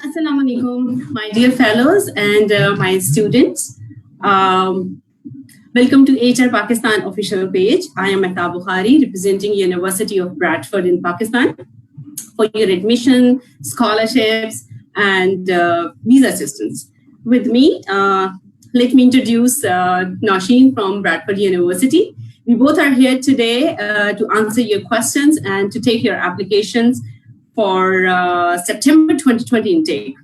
Assalamu alaikum, my dear fellows and my students. Welcome to HR Pakistan official page. I am Mehta Bukhari, representing University of Bradford in Pakistan for your admission, scholarships, and visa assistance. With me, let me introduce Nausheen from Bradford University. We both are here today to answer your questions and to take your applications for September 2020 intake.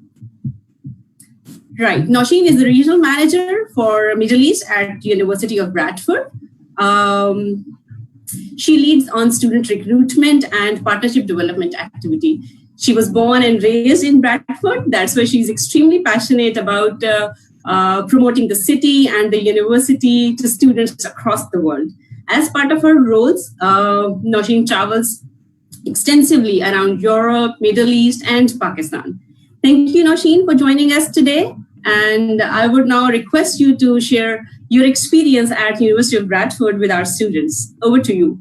Right, Nausheen is the regional manager for Middle East at University of Bradford. She leads on student recruitment and partnership development activity. She was born and raised in Bradford. That's why she's extremely passionate about promoting the city and the university to students across the world. As part of her roles, Nausheen travels extensively around Europe, Middle East, and Pakistan. Thank you, Nausheen, for joining us today. And I would now request you to share your experience at University of Bradford with our students. Over to you.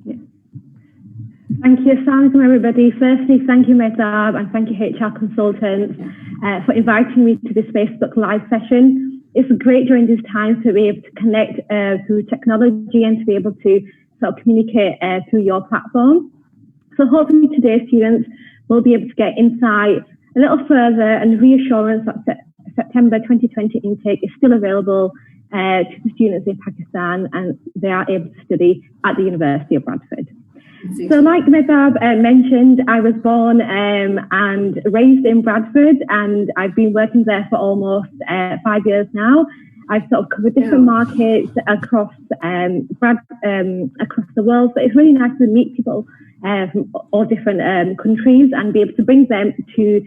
Thank you. Assalamu alaikum, everybody. Firstly, thank you, Mehtab, and thank you, HR consultants, for inviting me to this Facebook Live session. It's great during this time to be able to connect through technology and to be able to sort of communicate through your platform. So hopefully today students will be able to get insight a little further and reassurance that September 2020 intake is still available to the students in Pakistan and they are able to study at the University of Bradford. So like Mehtab mentioned, I was born and raised in Bradford and I've been working there for almost 5 years now. I've sort of covered different markets across across the world. So it's really nice to meet people from all different countries and be able to bring them to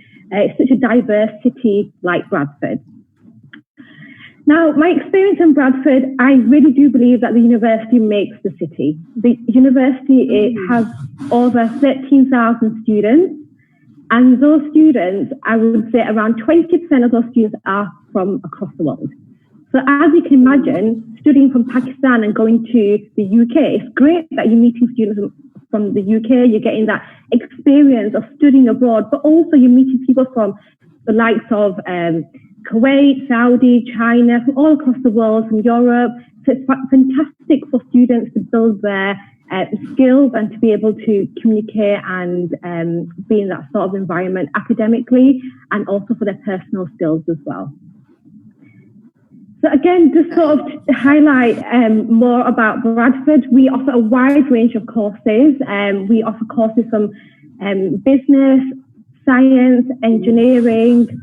such a diverse city like Bradford. Now, my experience in Bradford, I really do believe that the university makes the city. The university, it has over 13,000 students, and those students, I would say around 20% of those students are from across the world. So as you can imagine, studying from Pakistan and going to the UK, it's great that you're meeting students from the UK, you're getting that experience of studying abroad, but also you're meeting people from the likes of Kuwait, Saudi, China, from all across the world, from Europe. So it's fantastic for students to build their skills and to be able to communicate and be in that sort of environment academically and also for their personal skills as well. So again, just sort of to highlight more about Bradford, we offer a wide range of courses. We offer courses from business, science, engineering.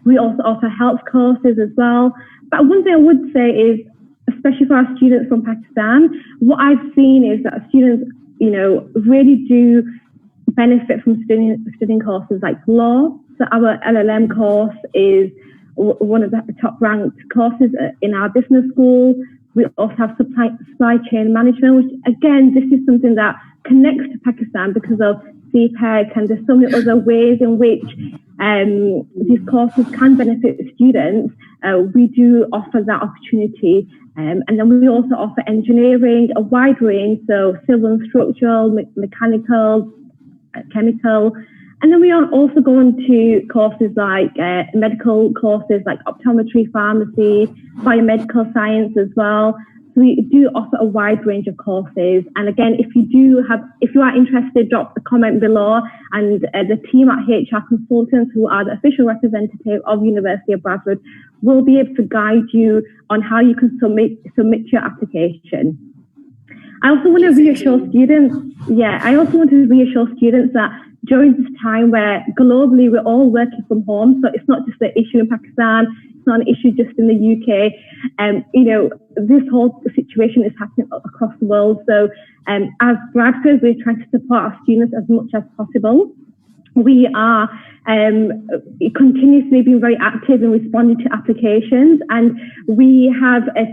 We also offer health courses as well. But one thing I would say is, especially for our students from Pakistan, what I've seen is that students, you know, really do benefit from studying courses like law. So our LLM course is one of the top ranked courses in our business school. We also have supply chain management, which again, this is something that connects to Pakistan because of CPEC, and there's so many other ways in which these courses can benefit students. We do offer that opportunity. And then we also offer engineering, a wide range, so civil and structural, mechanical, chemical. And then we are also going to courses like medical courses like optometry, pharmacy, biomedical science as well. So we do offer a wide range of courses. And again, if you are interested, drop a comment below, and the team at HR Consultants, who are the official representative of University of Bradford, will be able to guide you on how you can submit your application. I also want to reassure students, that during this time where globally we're all working from home, so it's not just an issue in Pakistan, it's not an issue just in the UK. This whole situation is happening across the world. So as Bradford, we're trying to support our students as much as possible. We are continuously being very active in responding to applications, and we have a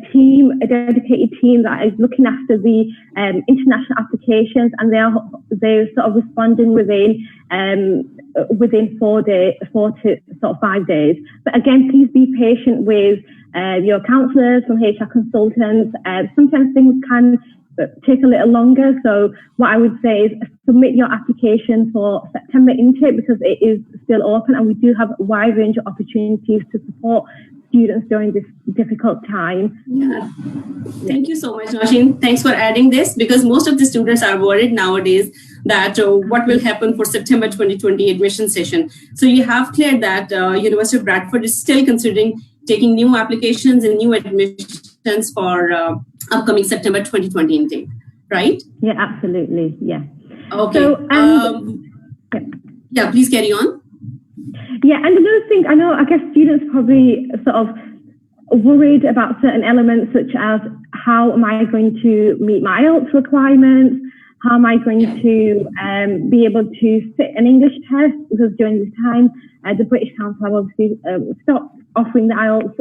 dedicated team that is looking after the international applications, and they're sort of responding within 4 to 5 days. But again, please be patient with your counsellors from HR Consultants. Sometimes things can take a little longer. So what I would say is submit your application for September intake, because it is still open, and we do have a wide range of opportunities to support students during this difficult time. Yeah. Thank you so much, Nosheen. Thanks for adding this, because most of the students are worried nowadays that what will happen for September 2020 admission session. So you have cleared that University of Bradford is still considering taking new applications and new admissions for upcoming September 2020 intake, right? Yeah, absolutely. Yeah. Okay. So, yeah, please carry on. Yeah, and another thing, I guess students probably sort of worried about certain elements, such as how am I going to meet my IELTS requirements? How am I going to be able to sit an English test? Because during this time, the British Council have obviously stopped offering the IELTS.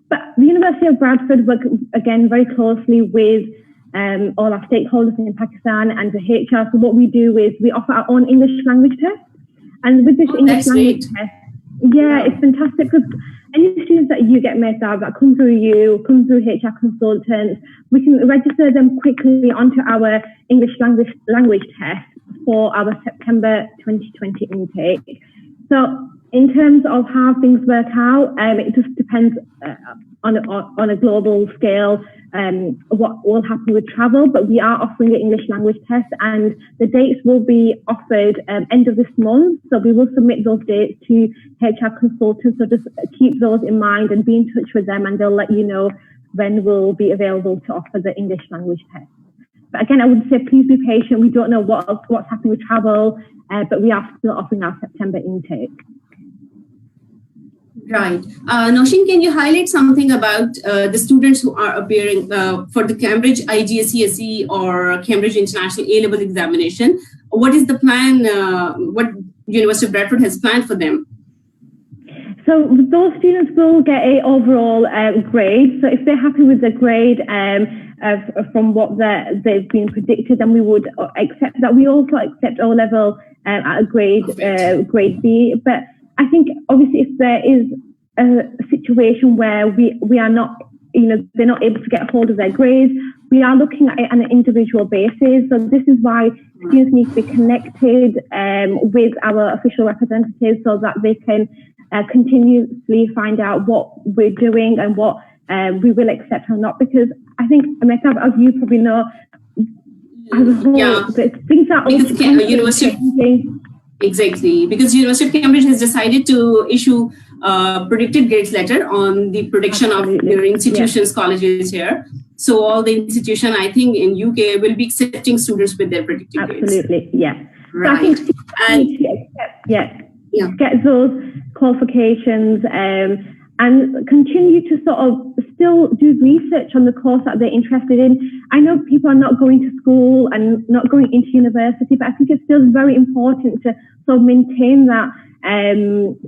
But the University of Bradford work again very closely with all our stakeholders in Pakistan and the HR. So what we do is we offer our own English language test. And with this English language test, it's fantastic, because any students that you get met out that come through HR Consultants, we can register them quickly onto our English language test for our September 2020 intake. So in terms of how things work out, it just depends on a global scale what will happen with travel, but we are offering the English language test, and the dates will be offered end of this month. So we will submit those dates to HR Consultants. So just keep those in mind and be in touch with them, and they'll let you know when we'll be available to offer the English language test. But again, I would say please be patient. We don't know what's happening with travel, but we are still offering our September intake. Right. Nosheen, can you highlight something about the students who are appearing for the Cambridge IGCSE or Cambridge International A-level examination? What is the plan, what University of Bradford has planned for them? So those students will get an overall grade. So if they're happy with the grade from what they've been predicted, then we would accept that. We also accept O-level at a grade B. But I think obviously if there is a situation where we are not, they're not able to get hold of their grades, we are looking at it on an individual basis. So this is why students need to be connected with our official representatives, so that they can continuously find out what we're doing and what we will accept or not. Because I think, Amitav, as you probably know, as a whole, things are also Exactly, because University of Cambridge has decided to issue a predicted grades letter on the prediction of their institutions, colleges here. So all the institution, I think, in UK will be accepting students with their predicted grades. Absolutely, yeah. Right. So I think get those qualifications and continue to sort of still do research on the course that they're interested in. I know people are not going to school and not going into university, but I think it's still very important to sort of maintain that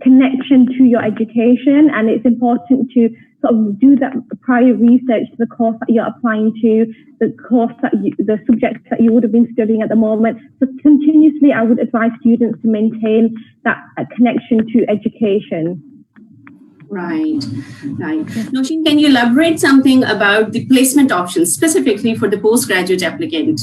connection to your education, and it's important to sort of do that prior research to the course that you're applying to, the subjects that you would have been studying at the moment. So continuously, I would advise students to maintain that connection to education. Right. Nosheen, can you elaborate something about the placement options specifically for the postgraduate applicant?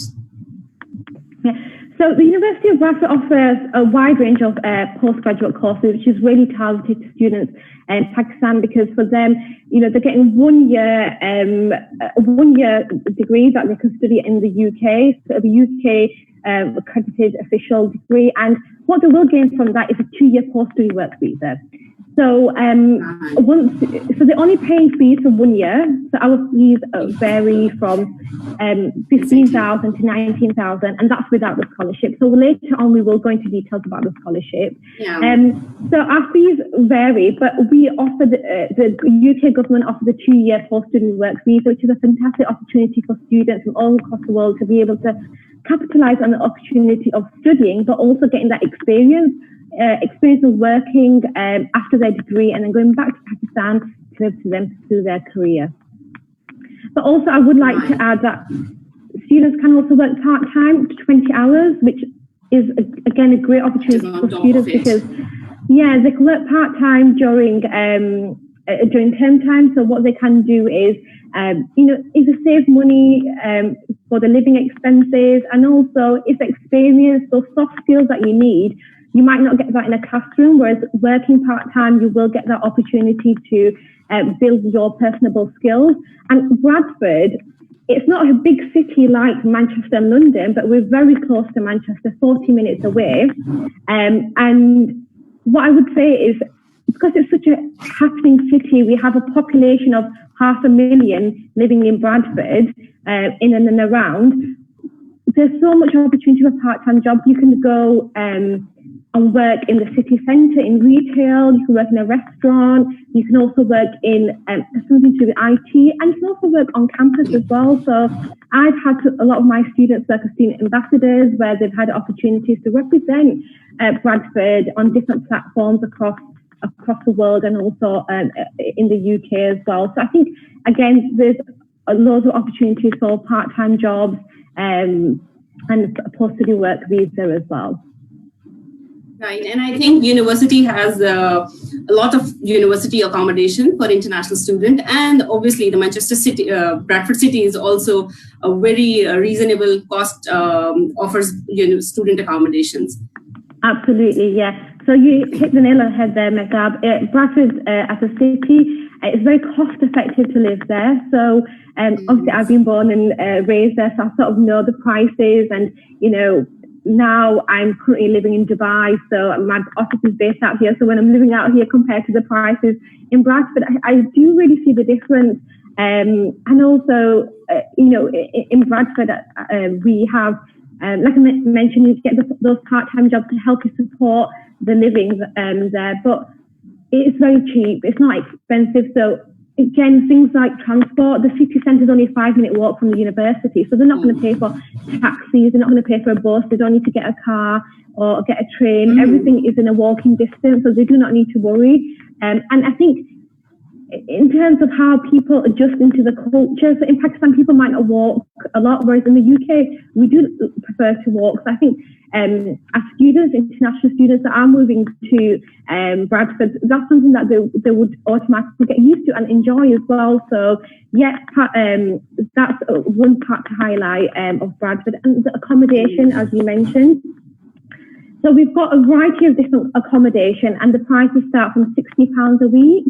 Yeah. So the University of Bradford offers a wide range of postgraduate courses, which is really targeted to students in Pakistan, because for them, they're getting 1 year degree that they can study in the UK, so the UK accredited official degree, and what they will gain from that is a 2-year post-study work visa. So they're only paying fees for 1 year. So our fees vary from 15,000 to 19,000, and that's without the scholarship. So later on, we will go into details about the scholarship. So our fees vary, but we offer the UK government offers a 2-year post-study work visa, which is a fantastic opportunity for students from all across the world to be able to capitalize on the opportunity of studying, but also getting that experience of working after their degree and then going back to Pakistan to be able to then pursue their career. But also I would like to add that students can also work part-time to 20 hours, which is again a great opportunity for students because they can work part-time during term time. So what they can do is either save money for the living expenses, and also it's experience, those soft skills that you need. You might not get that in a classroom, whereas working part-time, you will get that opportunity to build your personable skills. And Bradford, it's not a big city like Manchester and London, but we're very close to Manchester, 40 minutes away. And what I would say is, because it's such a happening city, we have a population of 500,000 living in Bradford, in and around. There's so much opportunity for part-time jobs. You can go and work in the city centre in retail, you can work in a restaurant, you can also work in something to do with IT, and you can also work on campus as well. So I've had a lot of my students work as student ambassadors, where they've had opportunities to represent Bradford on different platforms across the world, and also in the UK as well. So I think, again, there's loads of opportunities for part-time jobs and post-study work visa as well. Right, and I think university has a lot of university accommodation for international student, and obviously the Manchester City, Bradford City is also a very reasonable cost, offers student accommodations. Absolutely, yeah. So you hit the nail on the head there, Megab. Bradford as a city, it's very cost effective to live there. So obviously I've been born and raised there, so I sort of know the prices, and now I'm currently living in Dubai, so my office is based out here. So when I'm living out here compared to the prices in Bradford, I do really see the difference. And also, in Bradford, we have, like I mentioned, you get those part-time jobs to help you support the living there. But it's very cheap. It's not expensive. So again, things like transport, the city centre is only a 5-minute walk from the university, so they're not going to pay for taxis, they're not going to pay for a bus, they don't need to get a car or get a train. Everything is in a walking distance, so they do not need to worry. And I think in terms of how people adjust into the culture, so in Pakistan people might not walk a lot, whereas in the UK we do prefer to walk. So I think as students, international students that are moving to Bradford, that's something that they would automatically get used to and enjoy as well. So yeah, that's one part to highlight of Bradford. And the accommodation, as you mentioned. So we've got a variety of different accommodation, and the prices start from £60 a week,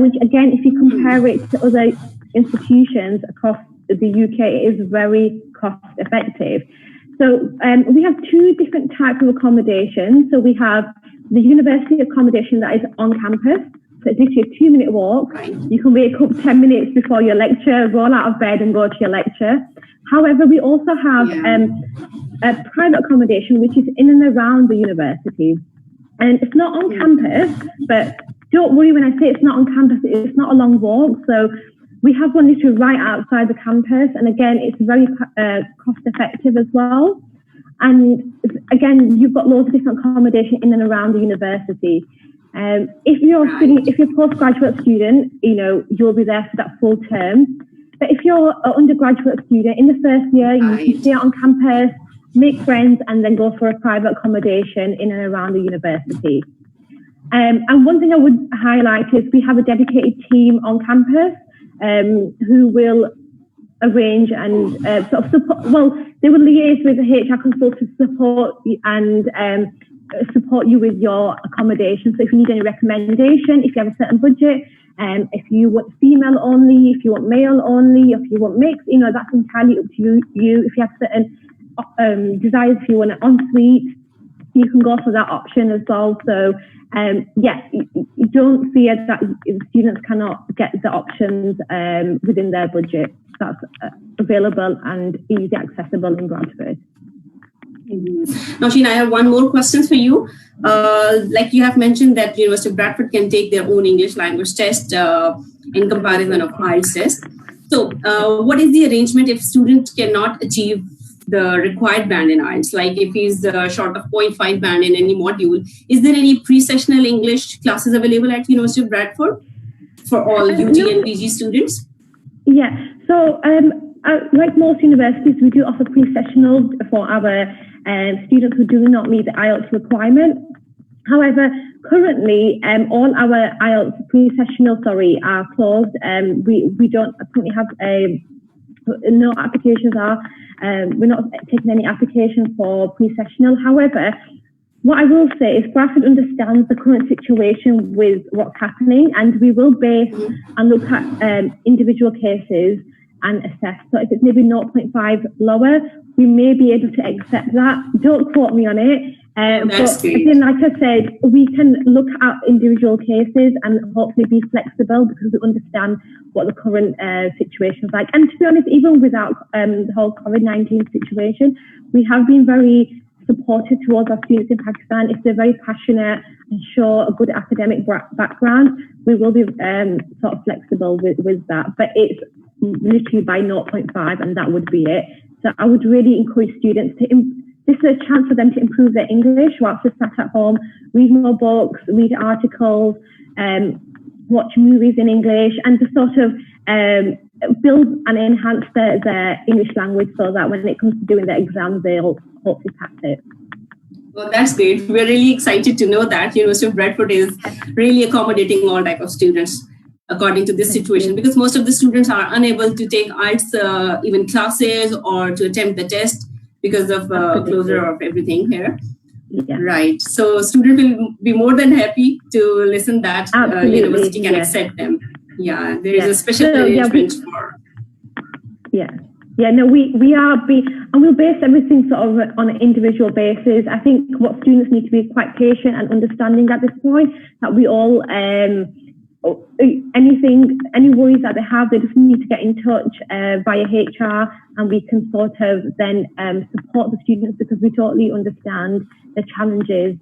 which again, if you compare it to other institutions across the UK, is very cost effective. So we have two different types of accommodation. So we have the university accommodation that is on campus. So it's literally a 2-minute walk. You can wake up 10 minutes before your lecture, roll out of bed and go to your lecture. However, we also have a private accommodation, which is in and around the university. And it's not on campus, but don't worry when I say it's not on campus, it's not a long walk. So we have one literally right outside the campus. And again, it's very cost effective as well. And again, you've got loads of different accommodation in and around the university. If you're a postgraduate student, you'll be there for that full term. But if you're an undergraduate student, in the first year, you can stay on campus, make friends, and then go for a private accommodation in and around the university. And one thing I would highlight is we have a dedicated team on campus who will arrange and sort of support. Well, they will liaise with the HR consultant to support you and support you with your accommodation. So if you need any recommendation, if you have a certain budget, if you want female only, if you want male only, if you want mixed, that's entirely up to you. If you have certain desires, if you want an ensuite, you can go for that option as well. So you don't fear that students cannot get the options within their budget. That's available and easy accessible in Bradford. Nausheen, I have one more question for you. Like you have mentioned that University of Bradford can take their own English language test in comparison of IELTS test. So what is the arrangement if student cannot achieve the required band in IELTS? Like if he's short of 0.5 band in any module, is there any pre-sessional English classes available at University of Bradford for all UG and PG students? Yeah, so like most universities, we do offer pre-sessional for our students who do not meet the IELTS requirement. However, currently, all our IELTS pre-sessional, are closed. We don't currently have no applications we're not taking any applications for pre-sessional. However, what I will say is Bradford understands the current situation with what's happening, and we will base and look at individual cases and assess. So if it's maybe 0.5 lower, we may be able to accept that. Don't quote me on it. But again, like I said, we can look at individual cases and hopefully be flexible because we understand what the current situation is like. And to be honest, even without the whole COVID-19 situation, we have been very supportive towards our students in Pakistan. If they're very passionate and show a good academic background, we will be sort of flexible with that. But it's literally by 0.5 and that would be it. So I would really encourage students to, this is a chance for them to improve their English whilst they're sat at home, read more books, read articles, watch movies in English, and to sort of build and enhance their English language so that when it comes to doing their exams, they'll hopefully pass it. Well, that's great. We're really excited to know that University of Bradford is really accommodating all type of students according to this situation, because most of the students are unable to take IELTS even classes or to attempt the test because of closure of everything here. Yeah. Right. So students will be more than happy to listen that university can accept them. Yeah, there is a special arrangement for. We are and we'll base everything sort of on an individual basis. I think what students need to be quite patient and understanding at this point, that we all any worries that they have, they just need to get in touch via HR, and we can sort of then support the students, because we totally understand the challenges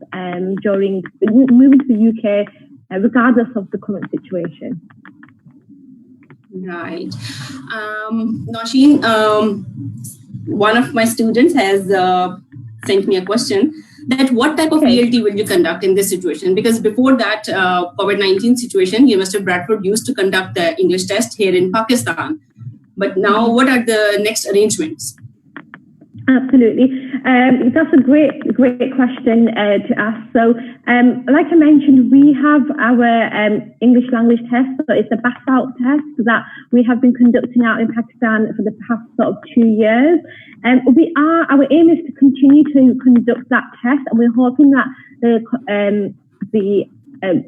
during moving to the UK, regardless of the current situation. Right. Nausheen, one of my students has sent me a question that what type of ELT will you conduct in this situation? Because before that COVID-19 situation, University of Bradford used to conduct the English test here in Pakistan. But now what are the next arrangements? Absolutely. That's a great question to ask. So, like I mentioned, we have our English language test. So it's a BASALT test that we have been conducting out in Pakistan for the past sort of 2 years. Our aim is to continue to conduct that test, and we're hoping that the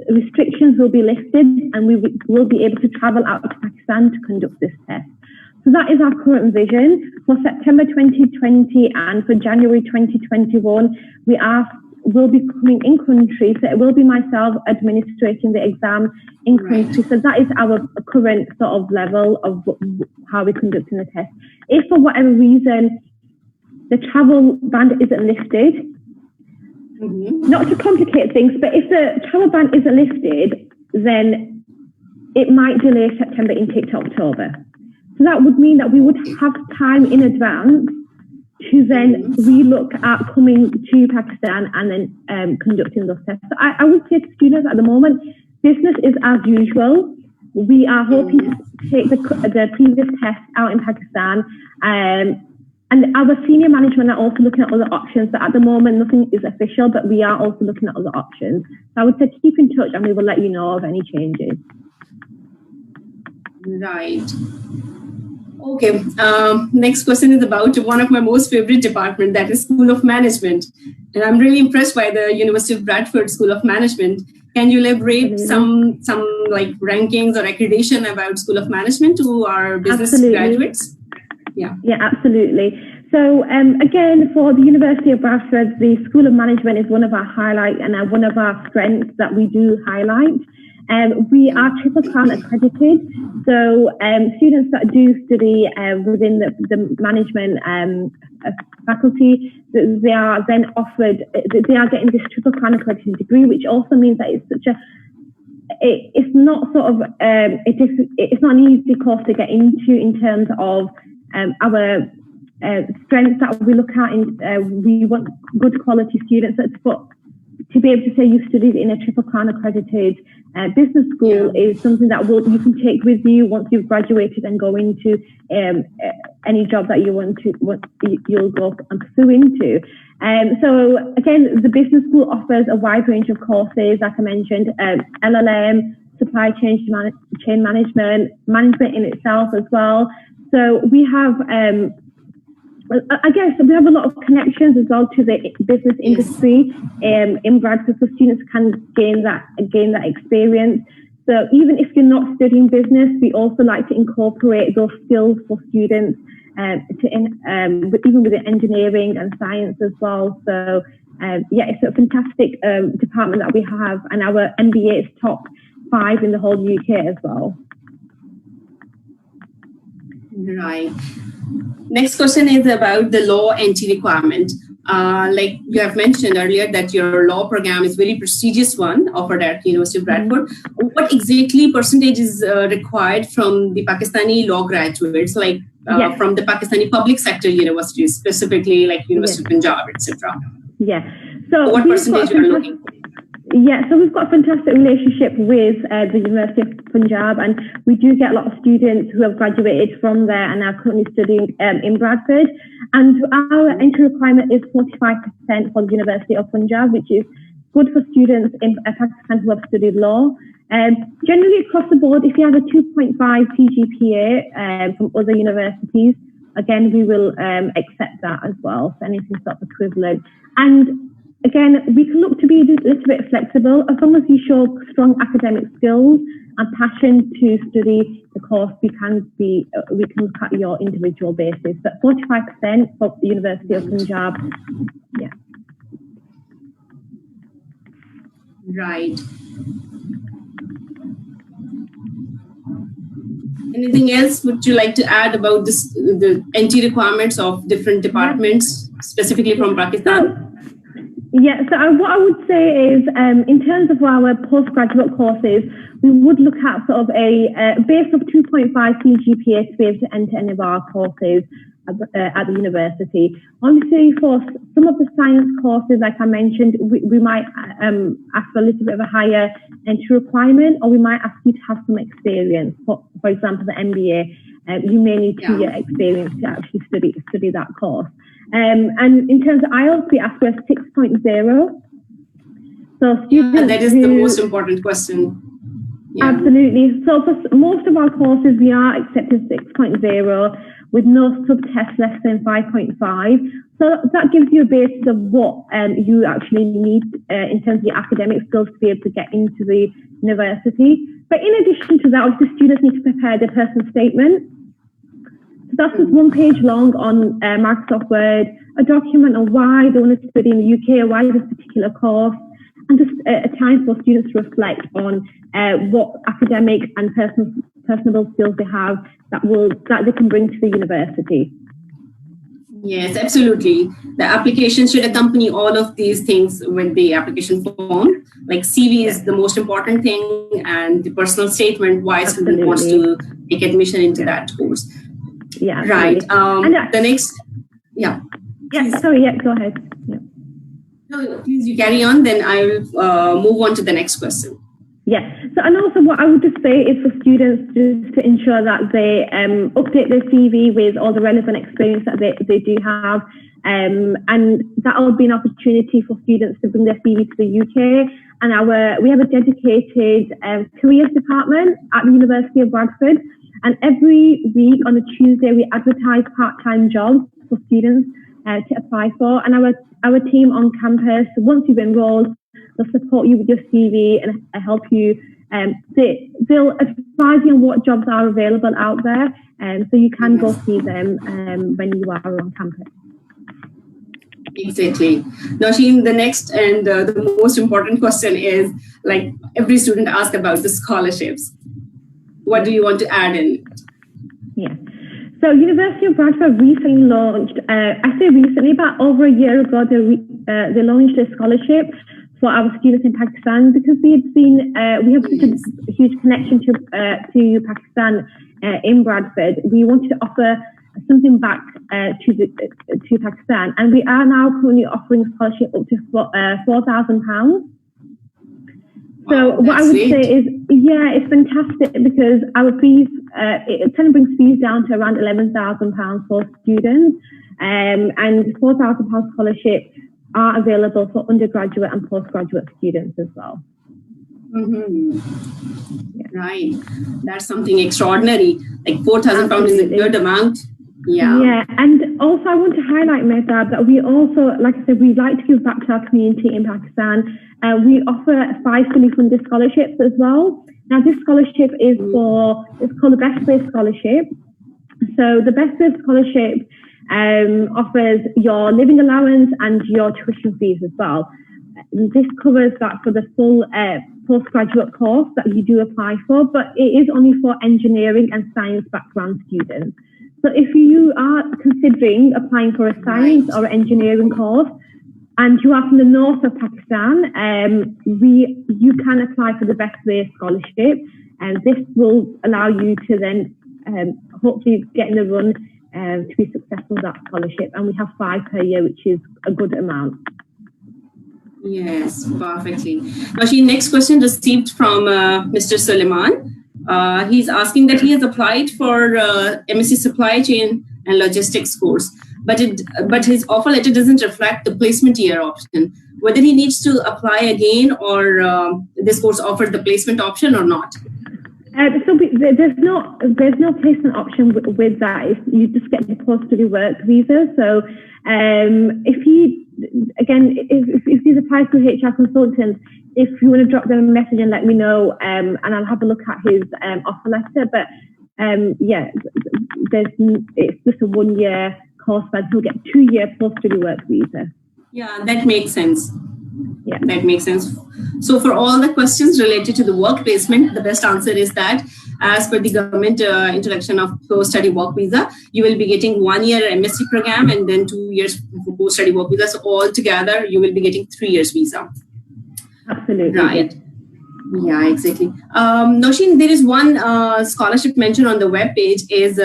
restrictions will be lifted and we will be able to travel out to Pakistan to conduct this test. So that is our current vision. For September 2020 and for January 2021, will be coming in country. So it will be myself administrating the exam in country. So that is our current sort of level of how we're conducting the test. If for whatever reason the travel ban isn't lifted, not to complicate things, but if the travel ban isn't lifted, then it might delay September intake to October. So that would mean that we would have time in advance to then relook at coming to Pakistan and then conducting those tests. So I would say to students at the moment, business is as usual. We are hoping to take the previous test out in Pakistan. And our senior management are also looking at other options. But at the moment, nothing is official, but we are also looking at other options. So I would say keep in touch and we will let you know of any changes. Right. Okay. Next question is about one of my most favorite department, that is School of Management. And I'm really impressed by the University of Bradford School of Management. Can you elaborate some like rankings or accreditation about School of Management to our business graduates? Yeah, absolutely. So again, for the University of Bradford, the School of Management is one of our highlights and one of our strengths that we do highlight. We are Triple Crown accredited, so students that do study within the management faculty, they are then offered, they are getting this Triple Crown accredited degree, which also means that it's such a, it's not sort of, it's not an easy course to get into in terms of our strengths that we look at. We want good quality students, but to be able to say you studied in a Triple Crown accredited business school is something that you can take with you once you've graduated and go into any job that you'll go and pursue into. So again, the business school offers a wide range of courses, like I mentioned, LLM, supply chain management, management in itself as well. So we have I guess we have a lot of connections as well to the business industry in Bradford, so students can gain that experience. So even if you're not studying business, we also like to incorporate those skills for students, even with the engineering and science as well. So yeah, it's a fantastic department that we have, and our MBA is top 5 in the whole UK as well. Right. Next question is about the law entry requirement. Like you have mentioned earlier that your law program is very prestigious one offered at University of Bradford. What exactly percentage is required from the Pakistani law graduates, like from the Pakistani public sector universities, specifically like University of Punjab, etc.? Yeah. So what percentage are you looking for? Yeah, so we've got a fantastic relationship with the University of Punjab, and we do get a lot of students who have graduated from there and are currently studying in Bradford. And our entry requirement is 45% for the University of Punjab, which is good for students in Pakistan who have studied law. Generally across the board, if you have a 2.5 CGPA from other universities, again, we will accept that as well, so anything sort of equivalent. And again, we can look to be a little bit flexible. As long as you show strong academic skills and passion to study the course, we can look at your individual basis. But 45% for the University of Punjab, yeah. Right. Anything else would you like to add about this, the entry requirements of different departments, specifically from Pakistan? Yeah, so what I would say is, in terms of our postgraduate courses, we would look at sort of a base of 2.5 CGPA to be able to enter any of our courses at the university. Obviously, for some of the science courses, like I mentioned, we might ask for a little bit of a higher entry requirement, or we might ask you to have some experience. For example, the MBA, you may need 2 year experience to actually study that course. And in terms of IELTS, we ask for a 6.0. So students that is the most important question. Yeah. Absolutely. So for most of our courses, we are accepting 6.0 with no sub-test less than 5.5. So that gives you a basis of what you actually need in terms of your academic skills to be able to get into the university. But in addition to that, the students need to prepare their personal statement. So that's just 1 page long on Microsoft Word, a document on why they want to study in the UK or why this particular course, and just a time for students to reflect on what academic and personal skills they have that they can bring to the university. Yes, absolutely. The application should accompany all of these things with the application form. Like CV is the most important thing, and the personal statement why student wants to take admission into that course. Yeah. Right. The next, Yeah. Sorry. Yeah. Go ahead. Yeah. No, please, you carry on. Then I will move on to the next question. Yeah. So, and also what I would just say is for students just to ensure that they update their CV with all the relevant experience that they do have. And that will be an opportunity for students to bring their CV to the UK. And we have a dedicated careers department at the University of Bradford. And every week on a Tuesday, we advertise part-time jobs for students to apply for. And our team on campus, once you've enrolled, they'll support you with your CV and help you. They'll advise you on what jobs are available out there. So you can go see them when you are on campus. Exactly. Nausheen, the next and the most important question is, like every student asks about the scholarships. What do you want to add in? Yeah. So University of Bradford recently launched, I say recently, about over a year ago, they launched a scholarship for our students in Pakistan, because we had seen, we have such a huge connection to Pakistan in Bradford. We wanted to offer something back to Pakistan, and we are now currently offering scholarship up to £4,000. So what I would say is, yeah, it's fantastic, because our fees, it kind of brings fees down to around £11,000 for students, and £4,000 scholarship are available for undergraduate and postgraduate students as well. Yeah. Right, that's something extraordinary. Like £4,000 is a good amount. Yeah, and also I want to highlight, Mehtab, that we also, like I said, we like to give back to our community in Pakistan. We offer 5 fully funded scholarships as well. Now, this scholarship is it's called the Best Place Scholarship. So the Best Place Scholarship offers your living allowance and your tuition fees as well. This covers that for the full postgraduate course that you do apply for, but it is only for engineering and science background students. So if you are considering applying for a science or engineering course, and you are from the north of Pakistan, you can apply for the Best Way Scholarship, and this will allow you to then hopefully get in the run to be successful with that scholarship. And we have 5 per year, which is a good amount. Yes, perfectly. Nausheen, next question received from Mr. Suleiman. He's asking that he has applied for MSc Supply Chain and Logistics course, but his offer letter doesn't reflect the placement year option. Whether he needs to apply again, or this course offers the placement option or not. So there's no placement option with that. You just get the post-study work visa. So if he's applied to HR consultants, if you want to drop them a message and let me know, and I'll have a look at his offer letter. But it's just a 1-year course, but he'll get 2-year post-study work visa. Yeah, that makes sense. Yeah, that makes sense. So for all the questions related to the work placement, the best answer is that as per the government introduction of post-study work visa, you will be getting 1 year MSc program and then 2 years post-study work visa. So all together, you will be getting 3 years visa. Absolutely. Right. Yeah, exactly. Nausheen, there is one scholarship mentioned on the web page is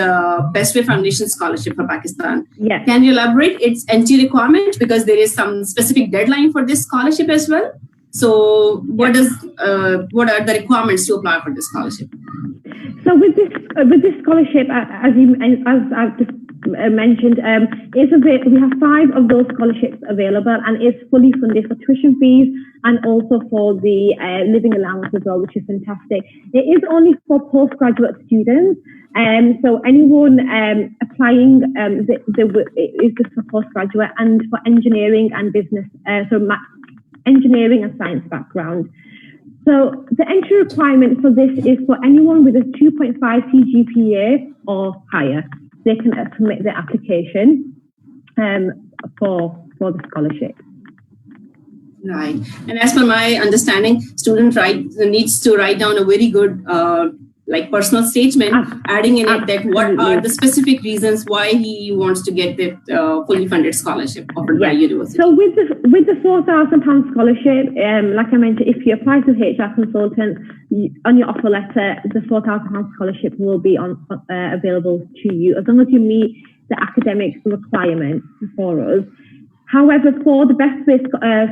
Best Way Foundation Scholarship for Pakistan. Yeah. Can you elaborate its entry requirement, because there is some specific deadline for this scholarship as well? So what are the requirements to apply for this scholarship? So with this scholarship, as I've just mentioned, we have 5 of those scholarships available, and it's fully funded for tuition fees and also for the living allowance as well, which is fantastic. It is only for postgraduate students, so anyone applying, it is just for postgraduate and for engineering and business, engineering and science background. So the entry requirement for this is for anyone with a 2.5 GPA or higher. They can submit their application for the scholarship. Right. And as per my understanding, student needs to write down a very good personal statement, adding in it that what are the specific reasons why he wants to get that fully funded scholarship offered by university. So with the £4,000 scholarship, like I mentioned, if you apply to HR consultant, on your offer letter, the £4,000 scholarship will be available to you as long as you meet the academic requirements for us. However, for the Best Way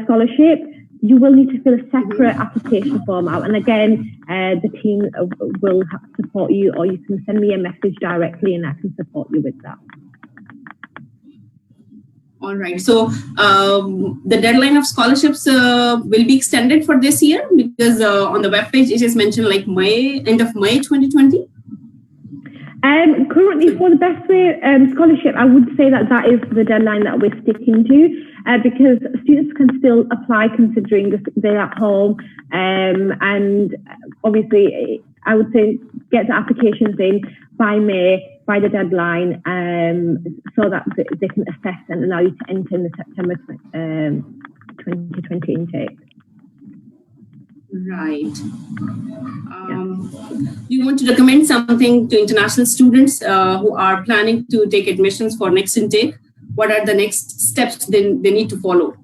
Scholarship, you will need to fill a separate application form out. And again, the team will support you, or you can send me a message directly and I can support you with that. All right. So the deadline of scholarships will be extended for this year, because on the webpage it is mentioned like end of May 2020. Currently, for the Best Way scholarship, I would say that is the deadline that we're sticking to, because students can still apply considering they're at home, and obviously I would say get the applications in by May, by the deadline, so that they can assess and allow you to enter in the September 2020 intake. Right. Do you want to recommend something to international students who are planning to take admissions for next intake? What are the next steps they need to follow?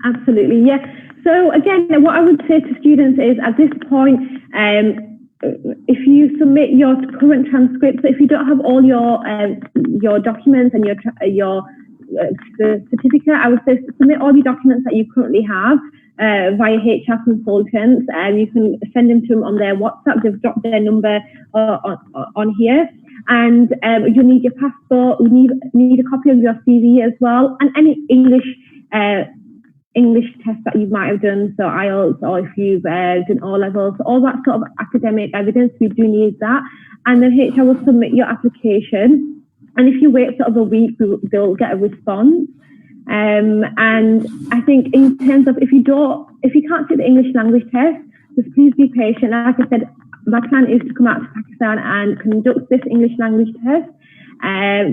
Absolutely, yeah. So again, what I would say to students is at this point, if you submit your current transcripts, if you don't have all your documents and your certificate, I would say submit all the documents that you currently have via HR consultants, and you can send them to them on their WhatsApp. They've dropped their number on here, and you need your passport. You need a copy of your CV as well, and any English test that you might have done, so IELTS, or if you've done O-levels, all that sort of academic evidence, we do need that. And then HR will submit your application, and if you wait sort of a week, they'll get a response. And I think in terms of if you can't take the English language test, just please be patient. Like I said, my plan is to come out to Pakistan and conduct this English language test.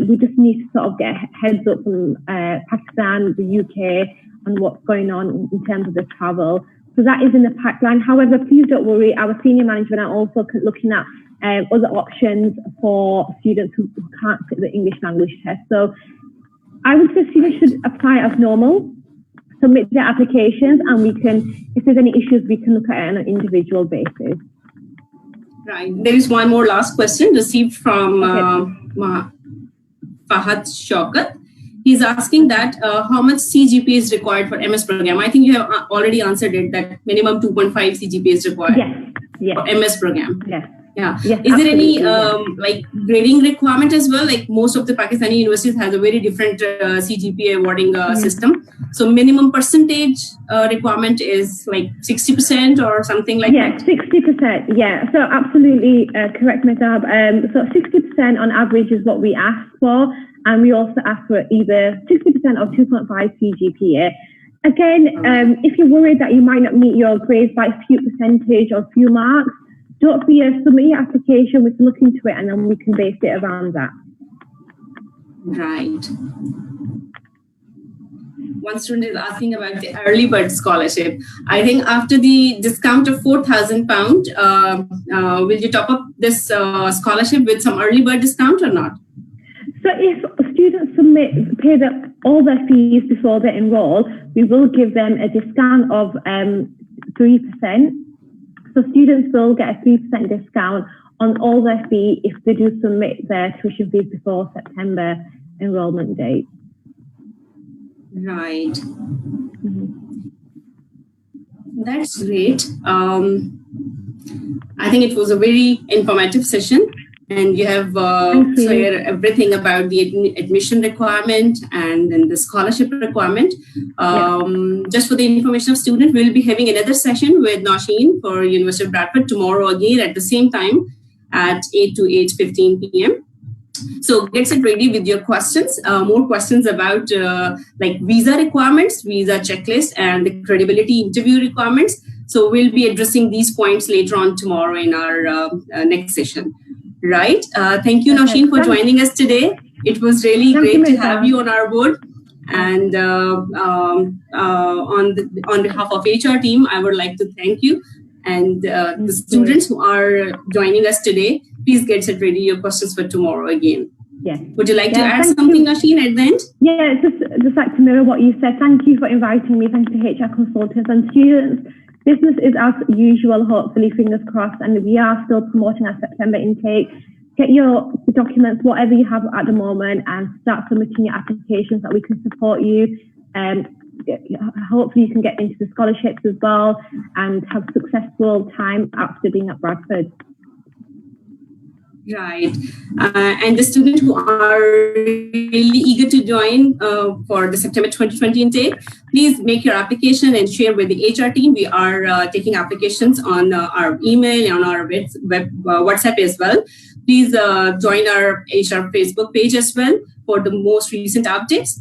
We just need to sort of get a heads up from Pakistan, the UK, and what's going on in terms of the travel. So that is in the pipeline. However, please don't worry. Our senior management are also looking at other options for students who can't take the English language test. So I would say students should apply as normal, submit their applications, and we can, if there's any issues, we can look at it on an individual basis. Right. There is one more last question received from Fahad Shaukat. He's asking that how much CGPA is required for MS program. I think you have already answered it, that minimum 2.5 CGPA is required for MS program. Yes. Yeah. Yes, is there any like grading requirement as well? Like most of the Pakistani universities has a very different CGPA awarding system. So minimum percentage requirement is like 60% or something like that? 60%. Yeah. So absolutely correct, Mehtab. So 60% on average is what we ask for. And we also ask for either 60% or 2.5 CGPA. Again, if you're worried that you might not meet your grades by a few percentage or few marks, don't fear, submit your application, we can look into it, and then we can base it around that. Right. One student is asking about the early bird scholarship. I think after the discount of £4,000, will you top up this scholarship with some early bird discount or not? So if students pay all their fees before they enroll, we will give them a discount of 3%. So students will get a 3% discount on all their fee if they do submit their tuition fees before September enrollment date. Right. That's great. I think it was a very informative session. And you have shared everything about the admission requirement and then the scholarship requirement. Just for the information of students, we'll be having another session with Nausheen for University of Bradford tomorrow again at the same time at 8 to 8:15 p.m. So get it ready with your questions. More questions about like visa requirements, visa checklist, and the credibility interview requirements. So we'll be addressing these points later on tomorrow in our next session. Right. Thank you, Nausheen, for joining us today. It was really great to have you on our board. And on behalf of HR team, I would like to thank you. And the students who are joining us today, please get set ready your questions for tomorrow again. Yes. Would you like to add something, Nausheen, at the end? Yeah, just like to mirror what you said. Thank you for inviting me. Thank you to HR consultants and students. Business is as usual, hopefully, fingers crossed, and we are still promoting our September intake. Get your documents, whatever you have at the moment, and start submitting your applications so that we can support you. Hopefully you can get into the scholarships as well and have a successful time after being at Bradford. Right. And the students who are really eager to join for the September 2020 intake, please make your application and share with the HR team. We are taking applications on our email and on our WhatsApp as well. Please join our HR Facebook page as well for the most recent updates.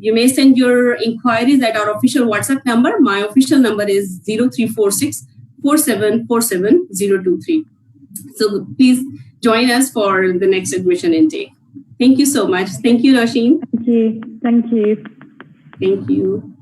You may send your inquiries at our official WhatsApp number. My official number is 0346 4747 023. So please join us for the next admission intake. Thank you so much. Thank you, Rasheen. Thank you. Thank you. Thank you.